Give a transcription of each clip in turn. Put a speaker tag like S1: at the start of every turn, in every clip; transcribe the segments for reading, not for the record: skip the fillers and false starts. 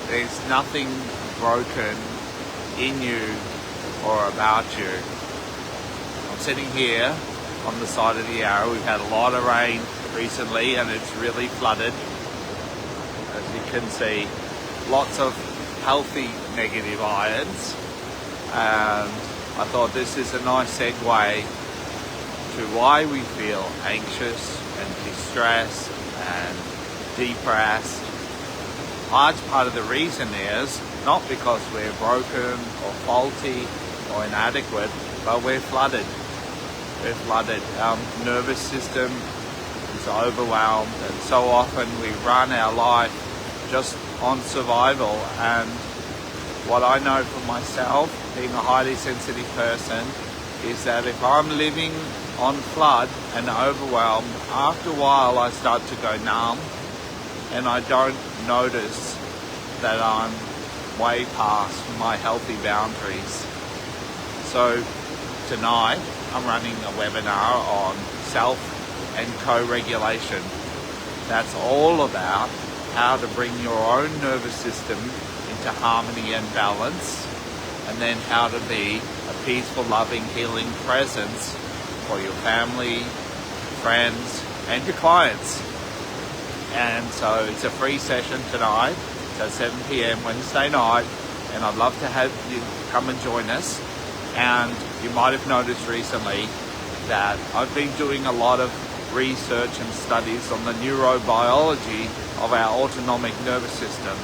S1: there's nothing broken in you or about you. I'm sitting here on the side of the Yarra. We've had a lot of rain recently and it's really flooded. As you can see, lots of healthy negative ions, and I thought this is a nice segue to why we feel anxious and distressed and depressed. A large part of the reason is not because we're broken or faulty or inadequate, but we're flooded. We're flooded. Our nervous system is overwhelmed, and so often we run our life just on survival. And what I know for myself, being a highly sensitive person, is that if I'm living on flood and overwhelmed, after a while I start to go numb and I don't notice that I'm way past my healthy boundaries. So tonight I'm running a webinar on self and co-regulation. That's all about how to bring your own nervous system into harmony and balance, and then how to be a peaceful, loving, healing presence for your family, friends, and your clients. And so it's a free session tonight. It's at 7 p.m. Wednesday night, and I'd love to have you come and join us. And you might have noticed recently that I've been doing a lot of research and studies on the neurobiology of our autonomic nervous system.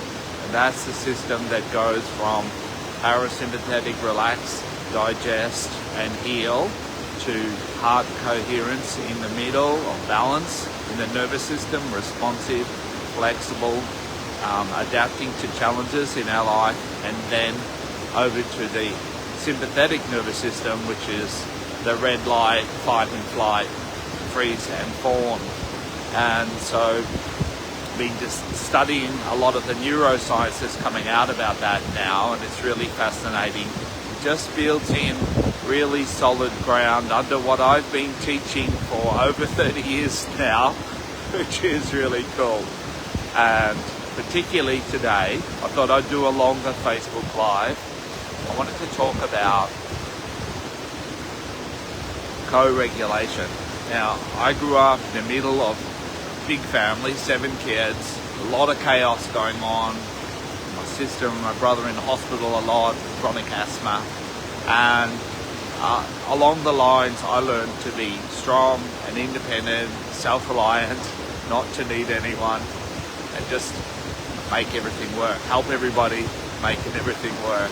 S1: And that's the system that goes from parasympathetic relax, digest and heal, to heart coherence in the middle, of balance in the nervous system, responsive, flexible, adapting to challenges in our life, and then over to the sympathetic nervous system, which is the red light, fight and flight, freeze and fawn. And so been just studying a lot of the neuroscience that's coming out about that now, and it's really fascinating. It just builds in really solid ground under what I've been teaching for over 30 years now, which is really cool. And particularly today, I thought I'd do a longer Facebook Live. I wanted to talk about co-regulation. Now, I grew up in the middle of big family, 7 kids, a lot of chaos going on. My sister and my brother in the hospital a lot, chronic asthma. And along the lines, I learned to be strong and independent, self-reliant, not to need anyone, and just make everything work, help everybody, making everything work.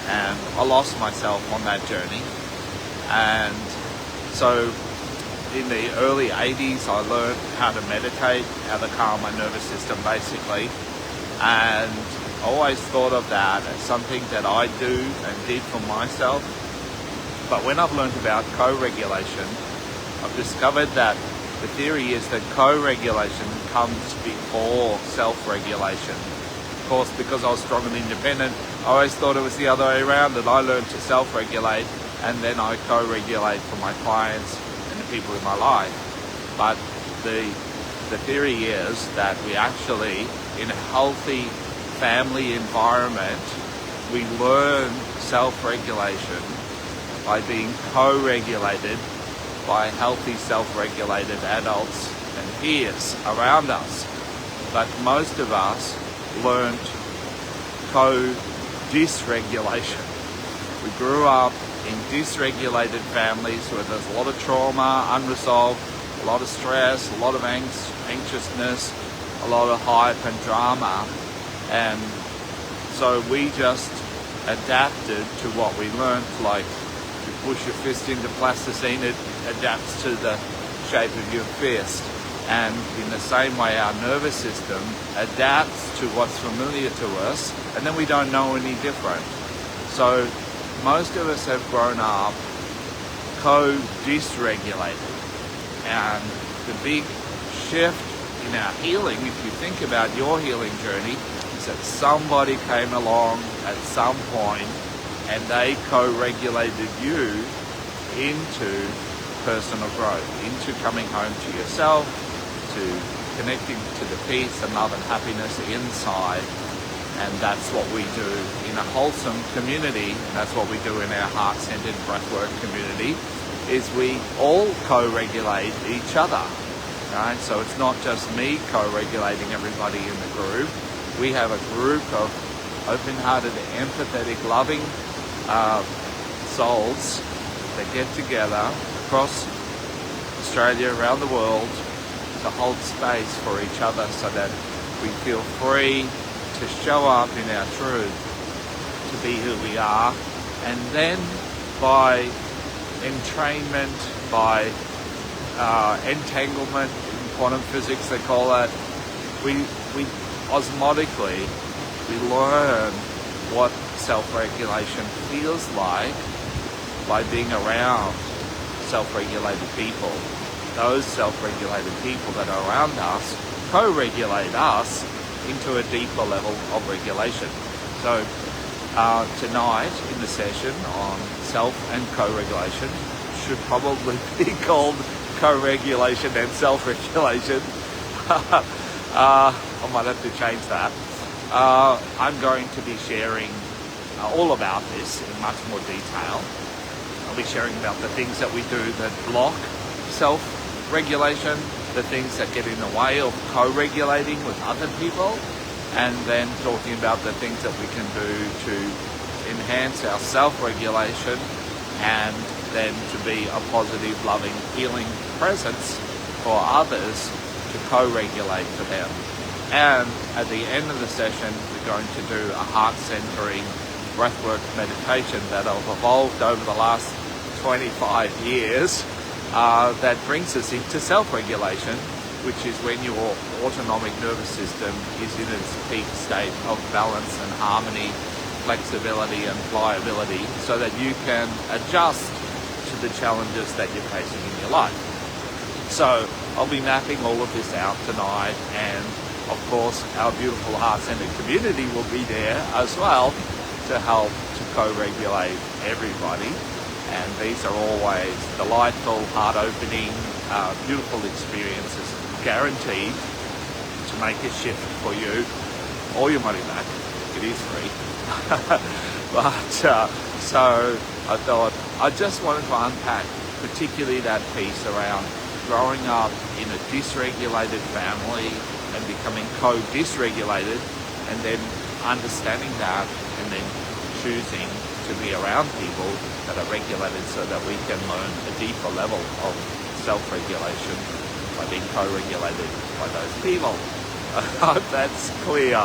S1: And I lost myself on that journey. And so in the early 80s, I learned how to meditate, how to calm my nervous system basically. And I always thought of that as something that I do and did for myself. But when I've learned about co-regulation, I've discovered that the theory is that co-regulation comes before self-regulation. Of course, because I was strong and independent, I always thought it was the other way around, that I learned to self-regulate and then I co-regulate for my clients and the people in my life. But the theory is that we actually, in a healthy family environment, we learn self-regulation by being co-regulated by healthy self-regulated adults and peers around us. But most of us learned co-dysregulation. We grew up in dysregulated families where there's a lot of trauma, unresolved, a lot of stress, a lot of anxiousness, a lot of hype and drama. And so we just adapted to what we learned, like you push your fist into plasticine, it adapts to the shape of your fist. And in the same way, our nervous system adapts to what's familiar to us, and then we don't know any different. So most of us have grown up co-dysregulated. And the big shift in our healing, if you think about your healing journey, is that somebody came along at some point and they co-regulated you into personal growth, into coming home to yourself, to connecting to the peace and love and happiness inside. And that's what we do in a wholesome community. That's what we do in our Heart Centered Breathwork community, is we all co-regulate each other. Right? So it's not just me co-regulating everybody in the group. We have a group of open-hearted, empathetic, loving souls that get together across Australia, around the world, to hold space for each other so that we feel free to show up in our truth, to be who we are. And then by entrainment, by entanglement, in quantum physics they call it, we osmotically, we learn what self-regulation feels like by being around self-regulated people. Those self-regulated people that are around us co-regulate us into a deeper level of regulation. So tonight in the session on self and co-regulation should probably be called co-regulation and self-regulation. I might have to change that. I'm going to be sharing all about this in much more detail. I'll be sharing about the things that we do that block self-regulation, the things that get in the way of co-regulating with other people, and then talking about the things that we can do to enhance our self-regulation and then to be a positive, loving, healing presence for others to co-regulate for them. And at the end of the session, we're going to do a heart-centering breathwork meditation that I've evolved over the last 25 years that brings us into self-regulation, which is when your autonomic nervous system is in its peak state of balance and harmony, flexibility and pliability, so that you can adjust to the challenges that you're facing in your life. So I'll be mapping all of this out tonight, and of course our beautiful heart-centered community will be there as well to help to co-regulate everybody. And these are always delightful, heart-opening, beautiful experiences, guaranteed to make a shift for you or your money back. It is free. But so I thought I just wanted to unpack particularly that piece around growing up in a dysregulated family and becoming co-dysregulated, and then understanding that and then choosing to be around people that are regulated so that we can learn a deeper level of self-regulation by being co-regulated by those people. I hope that's clear.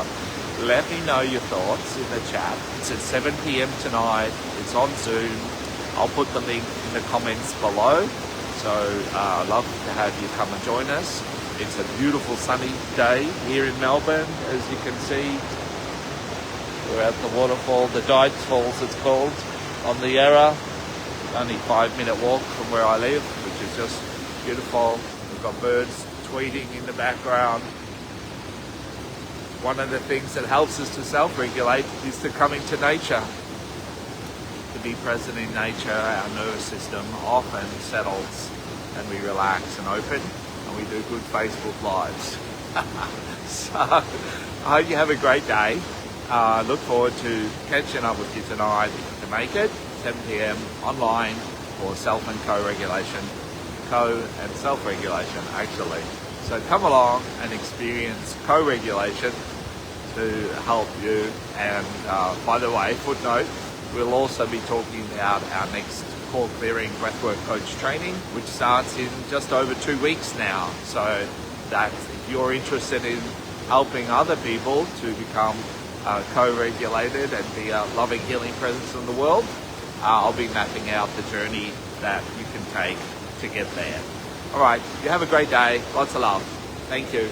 S1: Let me know your thoughts in the chat. It's at 7 p.m. tonight. It's on Zoom. I'll put the link in the comments below. So I'd love to have you come and join us. It's a beautiful sunny day here in Melbourne, as you can see. We're at the waterfall, the Dides Falls it's called, on the Yarra. Only 5-minute walk from where I live, which is just beautiful. We've got birds tweeting in the background. One of the things that helps us to self-regulate is to come into nature. To be present in nature, our nervous system often settles and we relax and open, and we do good Facebook Lives. So I hope you have a great day. Look forward to catching up with you tonight if you can make it. 7 p.m. online for self and co-regulation. And self-regulation actually. So come along and experience co-regulation to help you. And by the way, footnote, we'll also be talking about our next core clearing breathwork coach training, which starts in just over 2 weeks now. So that if you're interested in helping other people to become co-regulated and be a loving, healing presence in the world, I'll be mapping out the journey that you can take to get there. All right, you have a great day. Lots of love. Thank you.